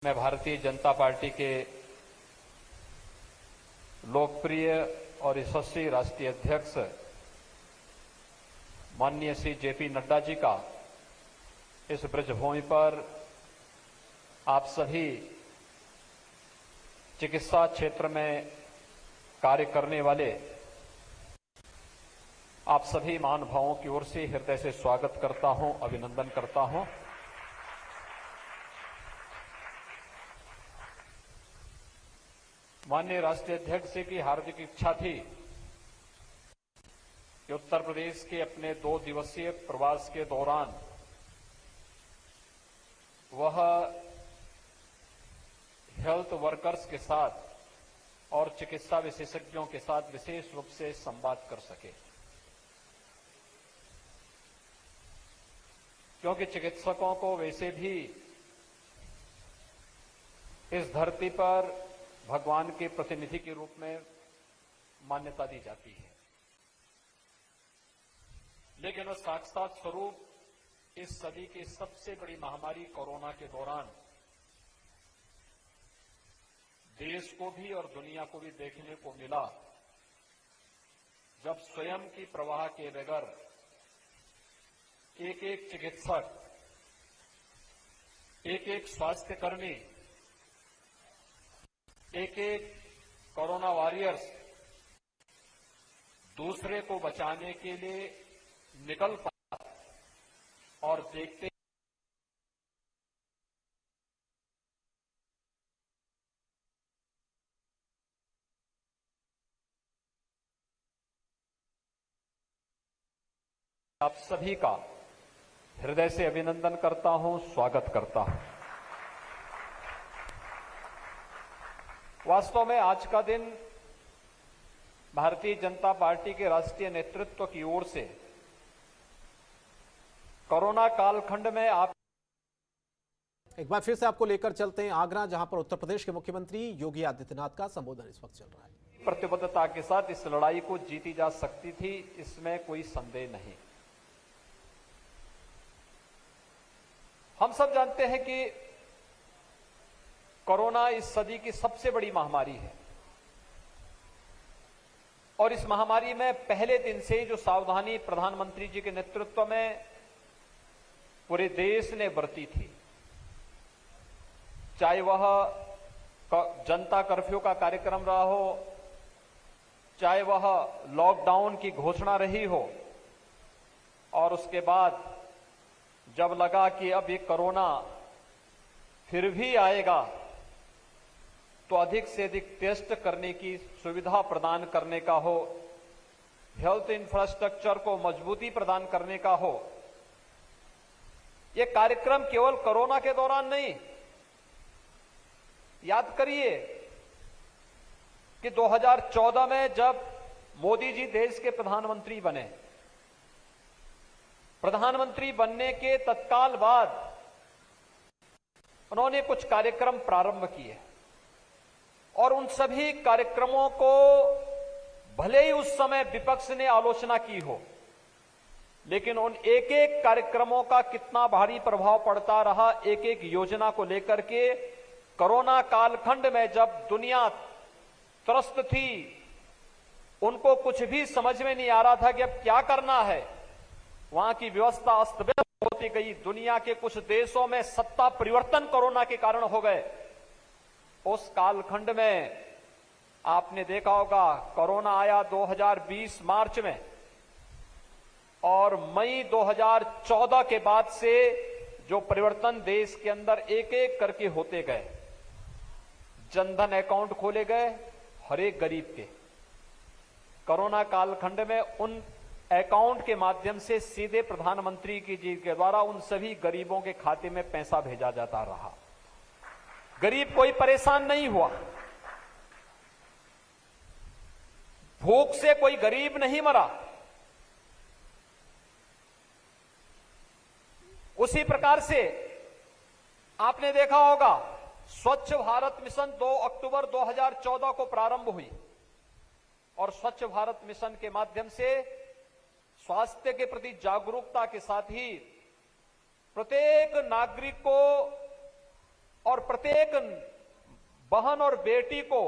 मैं भारतीय जनता पार्टी के लोकप्रिय और यशस्वी राष्ट्रीय अध्यक्ष माननीय श्री जेपी नड्डा जी का इस ब्रजभूमि पर आप सभी चिकित्सा क्षेत्र में कार्य करने वाले आप सभी महानुभावों की ओर से हृदय से स्वागत करता हूं, अभिनंदन करता हूं। माननीय राष्ट्रीय अध्यक्ष जी की हार्दिक इच्छा थी कि उत्तर प्रदेश के अपने 2 दिवसीय प्रवास के दौरान वह हेल्थ वर्कर्स के साथ और चिकित्सा विशेषज्ञों के साथ विशेष रूप से संवाद कर सके, क्योंकि चिकित्सकों को वैसे भी इस धरती पर भगवान के प्रतिनिधि के रूप में मान्यता दी जाती है, लेकिन वह साक्षात स्वरूप इस सदी की सबसे बड़ी महामारी कोरोना के दौरान देश को भी और दुनिया को भी देखने को मिला, जब स्वयं की प्रवाह के बगैर एक एक चिकित्सक, एक एक स्वास्थ्यकर्मी, एक एक कोरोना वॉरियर्स दूसरे को बचाने के लिए निकल पड़ा और देखते आप सभी का हृदय से अभिनंदन करता हूं, स्वागत करता हूं। वास्तव में आज का दिन भारतीय जनता पार्टी के राष्ट्रीय नेतृत्व की ओर से कोरोना कालखंड में आप एक बार फिर से आपको लेकर चलते हैं आगरा, जहां पर उत्तर प्रदेश के मुख्यमंत्री योगी आदित्यनाथ का संबोधन इस वक्त चल रहा है। प्रतिबद्धता के साथ इस लड़ाई को जीती जा सकती थी, इसमें कोई संदेह नहीं। हम सब जानते हैं कि कोरोना इस सदी की सबसे बड़ी महामारी है और इस महामारी में पहले दिन से जो सावधानी प्रधानमंत्री जी के नेतृत्व में पूरे देश ने बरती थी, चाहे वह जनता कर्फ्यू का कार्यक्रम रहा हो, चाहे वह लॉकडाउन की घोषणा रही हो, और उसके बाद जब लगा कि अब ये कोरोना फिर भी आएगा तो अधिक से अधिक टेस्ट करने की सुविधा प्रदान करने का हो, हेल्थ इंफ्रास्ट्रक्चर को मजबूती प्रदान करने का हो। यह कार्यक्रम केवल कोरोना के दौरान नहीं, याद करिए कि 2014 में जब मोदी जी देश के प्रधानमंत्री बने, प्रधानमंत्री बनने के तत्काल बाद उन्होंने कुछ कार्यक्रम प्रारंभ किए और उन सभी कार्यक्रमों को भले ही उस समय विपक्ष ने आलोचना की हो, लेकिन उन एक एक कार्यक्रमों का कितना भारी प्रभाव पड़ता रहा, एक एक योजना को लेकर के। कोरोना कालखंड में जब दुनिया त्रस्त थी, उनको कुछ भी समझ में नहीं आ रहा था कि अब क्या करना है, वहां की व्यवस्था अस्त व्यस्त होती गई। दुनिया के कुछ देशों में सत्ता परिवर्तन कोरोना के कारण हो गए। उस कालखंड में आपने देखा होगा, कोरोना आया 2020 मार्च में और मई 2014 के बाद से जो परिवर्तन देश के अंदर एक एक करके होते गए, जनधन अकाउंट खोले गए हर एक गरीब के। कोरोना कालखंड में उन अकाउंट के माध्यम से सीधे प्रधानमंत्री जी के द्वारा उन सभी गरीबों के खाते में पैसा भेजा जाता रहा। गरीब कोई परेशान नहीं हुआ, भूख से कोई गरीब नहीं मरा। उसी प्रकार से आपने देखा होगा, स्वच्छ भारत मिशन 2 अक्टूबर 2014 को प्रारंभ हुई और स्वच्छ भारत मिशन के माध्यम से स्वास्थ्य के प्रति जागरूकता के साथ ही प्रत्येक नागरिक को और प्रत्येक बहन और बेटी को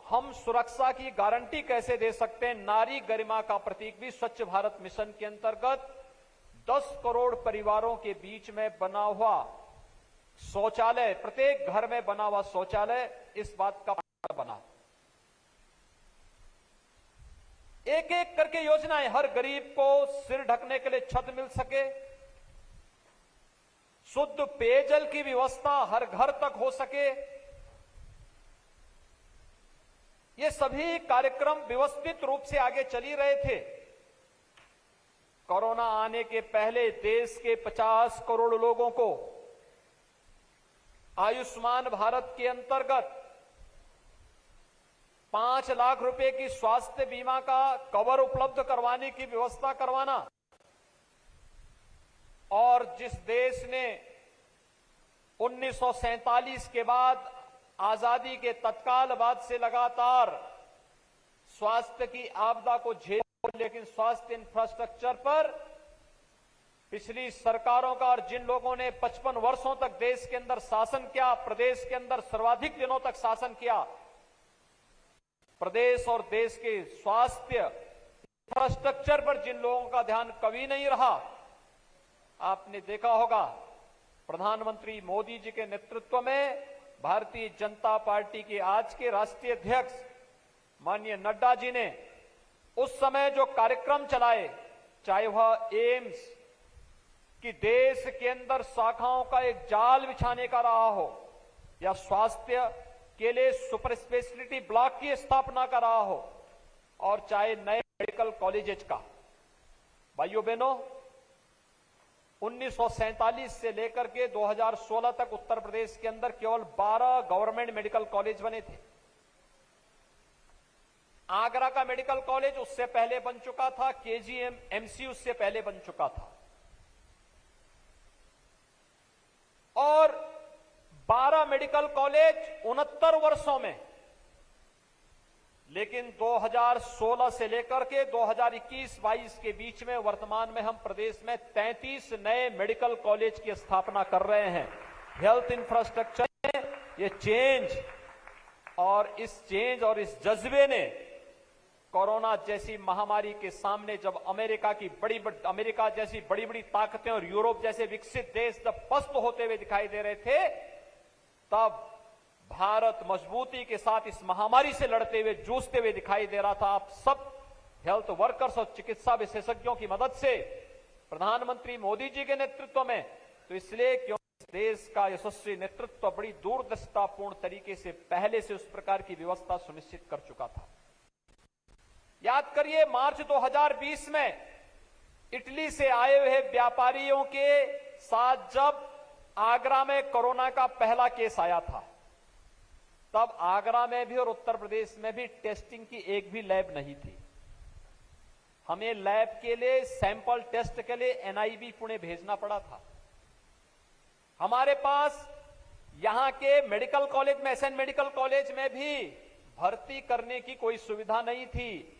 हम सुरक्षा की गारंटी कैसे दे सकते हैं? नारी गरिमा का प्रतीक भी स्वच्छ भारत मिशन के अंतर्गत 10 करोड़ परिवारों के बीच में बना हुआ शौचालय, प्रत्येक घर में बना हुआ शौचालय इस बात का बना। एक एक करके योजनाएं, हर गरीब को सिर ढकने के लिए छत मिल सके, शुद्ध पेयजल की व्यवस्था हर घर तक हो सके, ये सभी कार्यक्रम व्यवस्थित रूप से आगे चली रहे थे। कोरोना आने के पहले देश के 50 करोड़ लोगों को आयुष्मान भारत के अंतर्गत 5 लाख रुपए की स्वास्थ्य बीमा का कवर उपलब्ध करवाने की व्यवस्था करवाना, और जिस देश ने 1947 के बाद आजादी के तत्काल बाद से लगातार स्वास्थ्य की आपदा को झेल, लेकिन स्वास्थ्य इंफ्रास्ट्रक्चर पर पिछली सरकारों का, और जिन लोगों ने 55 वर्षों तक देश के अंदर शासन किया, प्रदेश के अंदर सर्वाधिक दिनों तक शासन किया, प्रदेश और देश के स्वास्थ्य इंफ्रास्ट्रक्चर पर जिन लोगों का ध्यान कभी नहीं रहा, आपने देखा होगा प्रधानमंत्री मोदी जी के नेतृत्व में भारतीय जनता पार्टी के आज के राष्ट्रीय अध्यक्ष माननीय नड्डा जी ने उस समय जो कार्यक्रम चलाए, चाहे वह एम्स की देश के अंदर शाखाओं का एक जाल बिछाने का रहा हो, या स्वास्थ्य के लिए सुपर स्पेशलिटी ब्लॉक की स्थापना का रहा हो, और चाहे नए मेडिकल कॉलेजेस का। भाइयों बहनों, 1947 से लेकर के 2016 तक उत्तर प्रदेश के अंदर केवल 12 गवर्नमेंट मेडिकल कॉलेज बने थे। आगरा का मेडिकल कॉलेज उससे पहले बन चुका था, केजीएमसी उससे पहले बन चुका था, और 12 मेडिकल कॉलेज 69 वर्षों में। लेकिन 2016 से लेकर के 2021-22 के बीच में वर्तमान में हम प्रदेश में 33 नए मेडिकल कॉलेज की स्थापना कर रहे हैं। हेल्थ इंफ्रास्ट्रक्चर में ये चेंज और इस जज्बे ने कोरोना जैसी महामारी के सामने जब अमेरिका जैसी बड़ी बड़ी ताकतें और यूरोप जैसे विकसित देश जब पस्त होते हुए दिखाई दे रहे थे, तब भारत मजबूती के साथ इस महामारी से लड़ते हुए, जूझते हुए दिखाई दे रहा था। आप सब हेल्थ वर्कर्स और चिकित्सा विशेषज्ञों की मदद से, प्रधानमंत्री मोदी जी के नेतृत्व में, तो इसलिए क्योंकि इस देश का यशस्वी नेतृत्व बड़ी दूरदर्शितापूर्ण तरीके से पहले से उस प्रकार की व्यवस्था सुनिश्चित कर चुका था। याद करिए, मार्च 2020 में इटली से आए हुए व्यापारियों के साथ जब आगरा में कोरोना का पहला केस आया था, तब आगरा में भी और उत्तर प्रदेश में भी टेस्टिंग की एक भी लैब नहीं थी। हमें लैब के लिए, सैंपल टेस्ट के लिए एनआईवी पुणे भेजना पड़ा था। हमारे पास यहां के मेडिकल कॉलेज में, एसएन मेडिकल कॉलेज में भी भर्ती करने की कोई सुविधा नहीं थी।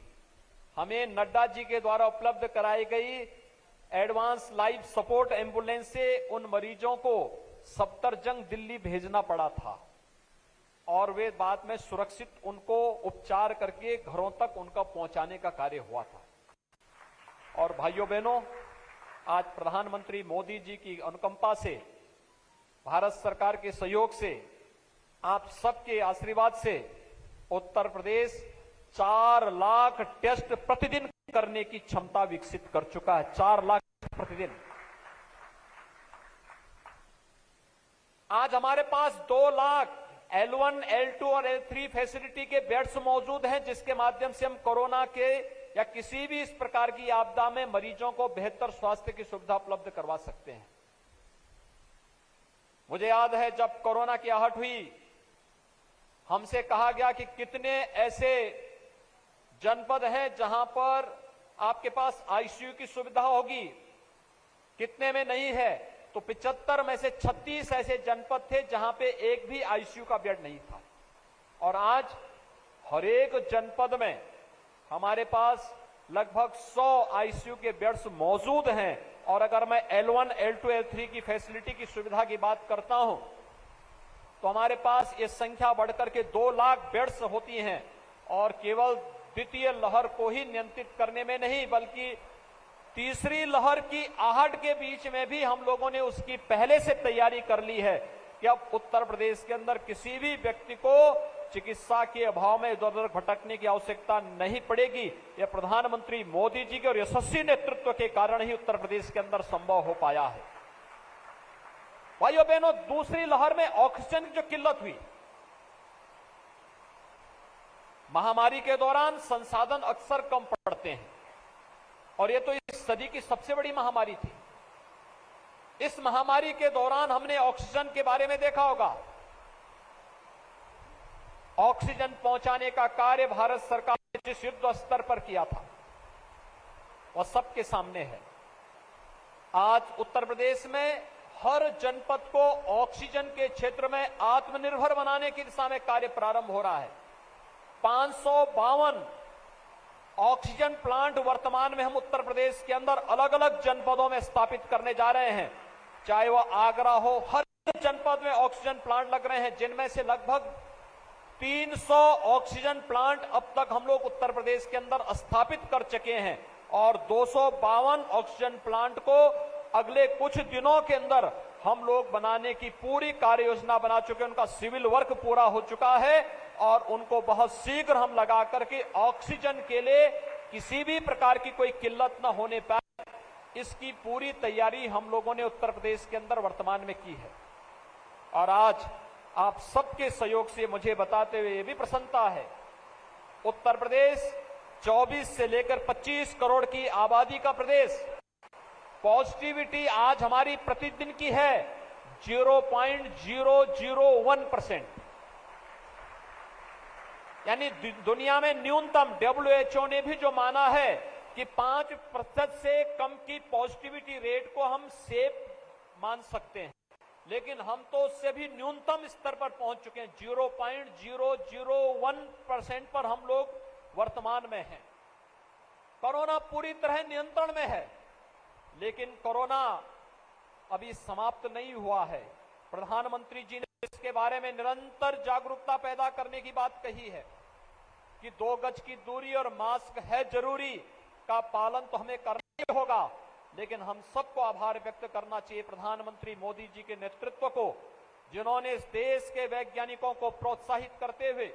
हमें नड्डा जी के द्वारा उपलब्ध कराई गई एडवांस लाइफ सपोर्ट एम्बुलेंस से उन मरीजों को सफदरजंग दिल्ली भेजना पड़ा था, और वे बाद में सुरक्षित उनको उपचार करके घरों तक उनका पहुंचाने का कार्य हुआ था। और भाइयों बहनों, आज प्रधानमंत्री मोदी जी की अनुकंपा से, भारत सरकार के सहयोग से, आप सबके आशीर्वाद से उत्तर प्रदेश 4 लाख टेस्ट प्रतिदिन करने की क्षमता विकसित कर चुका है। 4 लाख प्रतिदिन। आज हमारे पास 2 लाख L1, L2 और L3 फैसिलिटी के बेड्स मौजूद हैं, जिसके माध्यम से हम कोरोना के या किसी भी इस प्रकार की आपदा में मरीजों को बेहतर स्वास्थ्य की सुविधा उपलब्ध करवा सकते हैं। मुझे याद है जब कोरोना की आहट हुई, हमसे कहा गया कि कितने ऐसे जनपद हैं जहां पर आपके पास आईसीयू की सुविधा होगी, कितने में नहीं है। तो 75 में से 36 ऐसे जनपद थे जहां पे एक भी आईसीयू का बेड नहीं था। और आज हर एक जनपद में हमारे पास लगभग 100 आईसीयू के बेड्स मौजूद हैं। और अगर मैं L1, L2, L3 की फैसिलिटी की सुविधा की बात करता हूं, तो हमारे पास ये संख्या बढ़कर के 2 लाख बेड्स होती हैं और केवल द्वितीय लहर को ही नियंत्रित करने में नहीं बल्कि तीसरी लहर की आहट के बीच में भी हम लोगों ने उसकी पहले से तैयारी कर ली है कि अब उत्तर प्रदेश के अंदर किसी भी व्यक्ति को चिकित्सा के अभाव में इधर उधर भटकने की आवश्यकता नहीं पड़ेगी। यह प्रधानमंत्री मोदी जी के और यशस्वी नेतृत्व के कारण ही उत्तर प्रदेश के अंदर संभव हो पाया है। भाइयों बहनों, दूसरी लहर में ऑक्सीजन की जो किल्लत हुई, महामारी के दौरान संसाधन अक्सर कम पड़ते हैं और यह तो इस सदी की सबसे बड़ी महामारी थी। इस महामारी के दौरान हमने ऑक्सीजन के बारे में देखा होगा। ऑक्सीजन पहुंचाने का कार्य भारत सरकार ने जिस युद्ध स्तर पर किया था वह सबके सामने है। आज उत्तर प्रदेश में हर जनपद को ऑक्सीजन के क्षेत्र में आत्मनिर्भर बनाने की दिशा में कार्य प्रारंभ हो रहा है। 552 ऑक्सीजन प्लांट वर्तमान में हम उत्तर प्रदेश के अंदर अलग अलग जनपदों में स्थापित करने जा रहे हैं। चाहे वह आगरा हो, हर जनपद में ऑक्सीजन प्लांट लग रहे हैं, जिनमें से लगभग 300 ऑक्सीजन प्लांट अब तक हम लोग उत्तर प्रदेश के अंदर स्थापित कर चुके हैं और 252 ऑक्सीजन प्लांट को अगले कुछ दिनों के अंदर हम लोग बनाने की पूरी कार्य योजना बना चुके हैं। उनका सिविल वर्क पूरा हो चुका है और उनको बहुत शीघ्र हम लगा करके ऑक्सीजन के लिए किसी भी प्रकार की कोई किल्लत न होने पाए, इसकी पूरी तैयारी हम लोगों ने उत्तर प्रदेश के अंदर वर्तमान में की है। और आज आप सबके सहयोग से मुझे बताते हुए ये भी प्रसन्नता है, उत्तर प्रदेश 24 से लेकर 25 करोड़ की आबादी का प्रदेश, पॉजिटिविटी आज हमारी प्रतिदिन की है 0.001%, यानी दुनिया में न्यूनतम WHO ने भी जो माना है कि 5% से कम की पॉजिटिविटी रेट को हम सेफ मान सकते हैं, लेकिन हम तो उससे भी न्यूनतम स्तर पर पहुंच चुके हैं। 0.001% पर हम लोग वर्तमान में हैं। कोरोना पूरी तरह नियंत्रण में है, लेकिन कोरोना अभी समाप्त नहीं हुआ है। प्रधानमंत्री जी ने इसके बारे में निरंतर जागरूकता पैदा करने की बात कही है कि 2 गज की दूरी और मास्क है जरूरी का पालन तो हमें करना ही होगा, लेकिन हम सबको आभार व्यक्त करना चाहिए प्रधानमंत्री मोदी जी के नेतृत्व को, जिन्होंने इस देश के वैज्ञानिकों को प्रोत्साहित करते हुए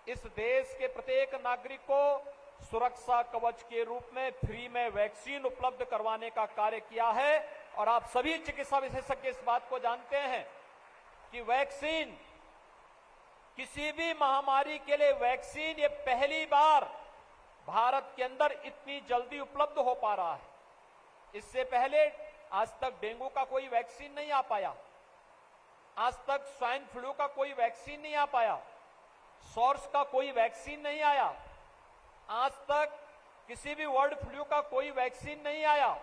इस देश के प्रत्येक नागरिक को सुरक्षा कवच के रूप में फ्री में वैक्सीन उपलब्ध करवाने का कार्य किया है। और आप सभी चिकित्सा विशेषज्ञ इस बात को जानते हैं कि वैक्सीन, किसी भी महामारी के लिए वैक्सीन ये पहली बार भारत के अंदर इतनी जल्दी उपलब्ध हो पा रहा है। इससे पहले आज तक डेंगू का कोई वैक्सीन नहीं आ पाया, आज तक स्वाइन फ्लू का कोई वैक्सीन नहीं आ पाया, सॉर्स का कोई वैक्सीन नहीं आया, आज तक किसी भी बर्ड फ्लू का कोई वैक्सीन नहीं आया,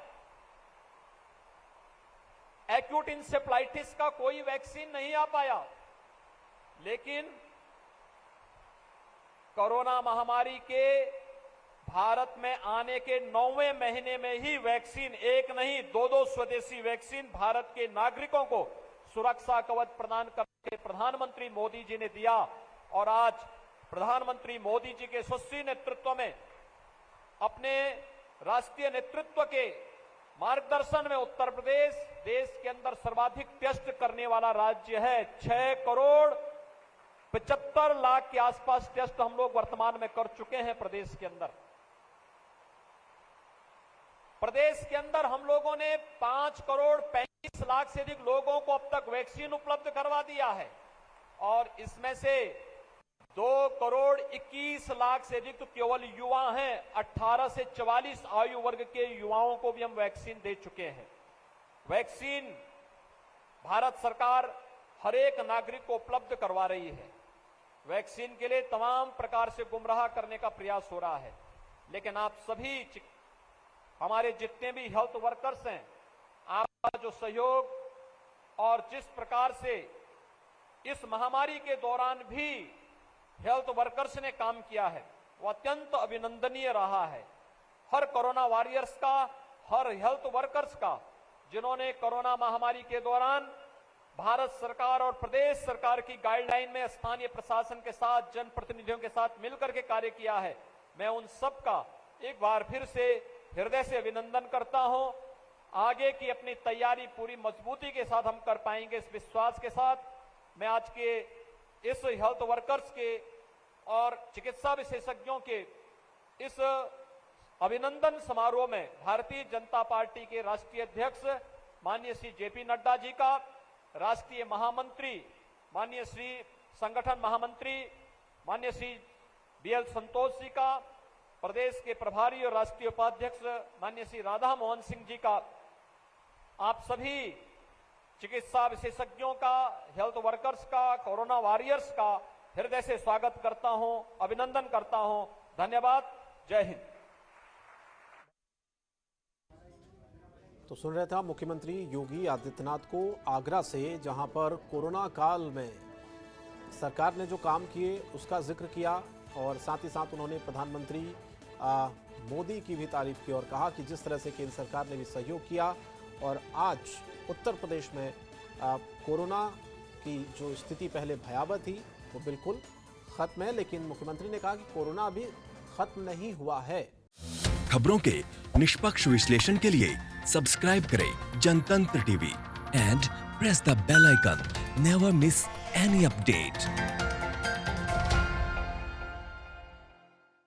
एक्यूट इंसेफ्लाइटिस का कोई वैक्सीन नहीं आ पाया। लेकिन कोरोना महामारी के भारत में आने के 9वें महीने में ही वैक्सीन, एक नहीं 2-2 स्वदेशी वैक्सीन भारत के नागरिकों को सुरक्षा कवच प्रदान करके प्रधानमंत्री मोदी जी ने दिया। और आज प्रधानमंत्री मोदी जी के यशस्वी नेतृत्व में, अपने राष्ट्रीय नेतृत्व के मार्गदर्शन में उत्तर प्रदेश देश के अंदर सर्वाधिक टेस्ट करने वाला राज्य है। 6,75,00,000 के आसपास टेस्ट हम लोग वर्तमान में कर चुके हैं प्रदेश के अंदर। प्रदेश के अंदर हम लोगों ने 5,35,00,000 से अधिक लोगों को अब तक वैक्सीन उपलब्ध करवा दिया है और इसमें से 2,21,00,000 से अधिक तो केवल युवा हैं। 18 से 44 आयु वर्ग के युवाओं को भी हम वैक्सीन दे चुके हैं। वैक्सीन भारत सरकार हर एक नागरिक को उपलब्ध करवा रही है। वैक्सीन के लिए तमाम प्रकार से गुमराह करने का प्रयास हो रहा है, लेकिन आप सभी हमारे जितने भी हेल्थ वर्कर्स हैं, आपका जो सहयोग और जिस प्रकार से इस महामारी के दौरान भी हेल्थ वर्कर्स ने काम किया है वो अत्यंत अभिनंदनीय रहा है। हर कोरोना वॉरियर्स का, हर हेल्थ वर्कर्स का, जिन्होंने कोरोना महामारी के दौरान भारत सरकार और प्रदेश सरकार की गाइडलाइन में स्थानीय प्रशासन के साथ, जनप्रतिनिधियों के साथ मिलकर के कार्य किया है। मैं उन सब का एक बार फिर से हृदय से अभिनंदन करता हूं। आगे की अपनी तैयारी पूरी मजबूती के साथ हम कर पाएंगे, इस विश्वास के साथ मैं आज के इस हेल्थ वर्कर्स के और चिकित्सा विशेषज्ञों के इस अभिनंदन समारोह में भारतीय जनता पार्टी के राष्ट्रीय अध्यक्ष माननीय श्री जेपी नड्डा जी का, राष्ट्रीय महामंत्री माननीय श्री संगठन महामंत्री माननीय श्री बीएल संतोष जी का, प्रदेश के प्रभारी और राष्ट्रीय उपाध्यक्ष माननीय श्री राधा मोहन सिंह जी का, आप सभी चिकित्सा विशेषज्ञों का, हेल्थ वर्कर्स का, कोरोना वॉरियर्स का हृदय से स्वागत करता हूं, अभिनंदन करता हूं। धन्यवाद। जय हिंद। तो सुन रहे थे आप मुख्यमंत्री योगी आदित्यनाथ को आगरा से, जहां पर कोरोना काल में सरकार ने जो काम किए उसका जिक्र किया और साथ ही साथ उन्होंने प्रधानमंत्री मोदी की भी तारीफ की और कहा कि जिस तरह से केंद्र सरकार ने भी सहयोग किया और आज उत्तर प्रदेश में कोरोना की जो स्थिति पहले भयावह थी वो बिल्कुल खत्म है, लेकिन मुख्यमंत्री ने कहा कि कोरोना अभी खत्म नहीं हुआ है। खबरों के निष्पक्ष विश्लेषण के लिए सब्सक्राइब करें Jantantra TV and press the bell icon. Never miss any update.